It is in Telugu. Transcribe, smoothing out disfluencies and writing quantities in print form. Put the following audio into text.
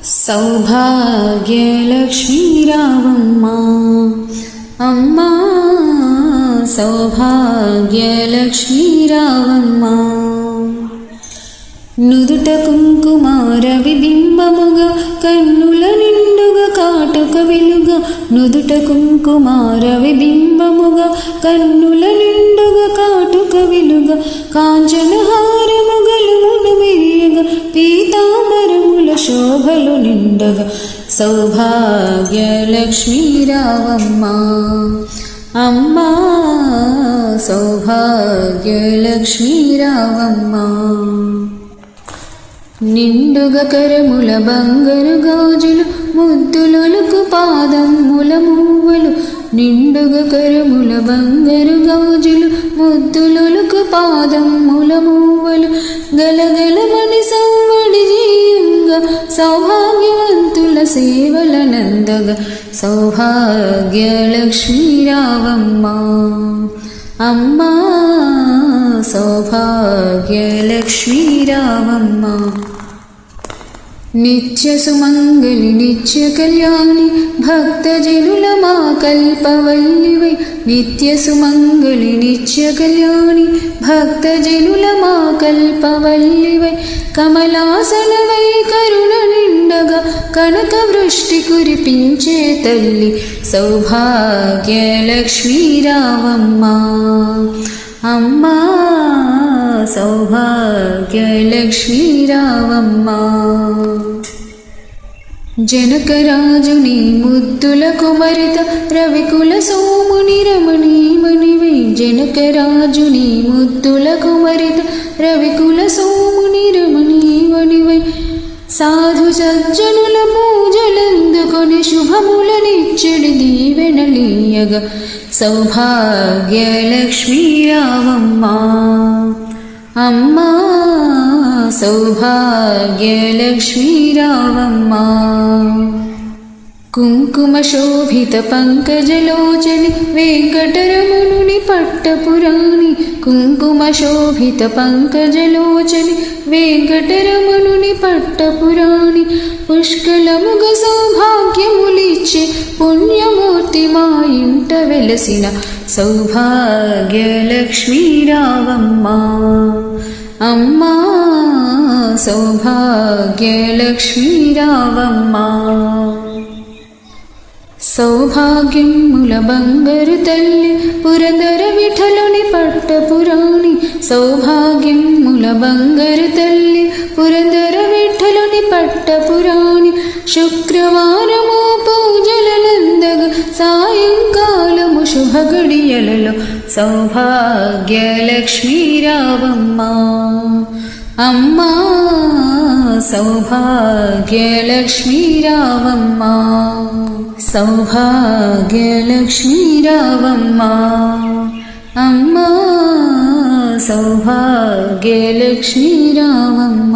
సౌభాగ్యలక్ష్మీ రావమ్మ అమ్మా, సౌభాగ్యలక్ష్మీ రావమ్మ. నుదుట కుంకుమార విబింబముగా కన్నుల నిండుగా కాటుక వెలుగా, నుదుట కుంకుమార విబింబముగా కన్నుల నిండుగా కాటుక వెలుగా, కాంచనహారము గలుమును మెరియగా పీతాంబరముల శోభలు నిండగా, సౌభాగ్యలక్ష్మీ రావమ్మ అమ్మా, సౌభాగ్యలక్ష్మీ రావమ్మ. నిండుగ కరముల బంగారు గాజులు ముద్దులొలుకు పాదముల మూవలు, నిండుగ కరముల బంగారు గాజులు ముద్దులొలుకు పాదముల మూవలు, గలగలమని సవ్వడి జీయంగా సౌభాగ్యవంతుల సేవలనందగా, సౌభాగ్యలక్ష్మీ రావమ్మ అమ్మా, సౌభాగ్యలక్ష్మీ రావమ్మ. నిత్య సుమంగళి నిత్య కళ్యాణి భక్తజనుల మా కల్పవల్లివై, నిత్య సుమంగళి నిత్య కళ్యాణి భక్తజనుల మా కల్పవల్లివై, కమలాసనవై కరుణ నిండగా కనక వృష్టి కురిపించే తల్లి, సౌభాగ్యలక్ష్మీ రావమ్మ అమ్మా, సౌభాగ్యలక్ష్మీ రావమ్మ. జనకరాజుని ముద్దుల కుమరిత రవికుల సోముని రమణీమణివై, జనకరాజుని ముద్దుల కుమరిత రవికుల సోముని రమణీమణివై, సాధు సజ్జనుల పూజలందుకొని శుభములనిచ్చడి దీవెనలీయగా, సౌభాగ్యలక్ష్మీ రావమ్మ అమ్మా, సౌభాగ్యలక్ష్మీ రావమ్మ. కుంకుమ శోభిత పంకజలోచని వెంకటరమణుని పట్టపురాణి, కుంకుమ శోభిత పంకజలోచని వెంకటరమణుని పట్టపురాణి, పుష్కలముగ సౌభాగ్యములిచ్చే పుణ్యమూర్తి మా ఇంట వెలసిన, సౌభాగ్యలక్ష్మీ రావమ్మ అమ్మా, సౌభాగ్యలక్ష్మీ రావమ్మ. సౌభాగ్యముల బంగారు తల్లి పురందర విఠలుని పట్టపురాణి, సౌభాగ్యముల బంగారు తల్లి పురందర విఠలుని పట్టపురాణి, శుక్రవారము పూజలనందగా సాయంకాలము శుభగడియలలో, సౌభాగ్యలక్ష్మీ రావమ్మ అమ్మా, సౌభాగ్యలక్ష్మీ రావమ్మ, సౌభాగ్యలక్ష్మీ రావమ్మ అమ్మా, సౌభాగ్యలక్ష్మీ రావమ్మ.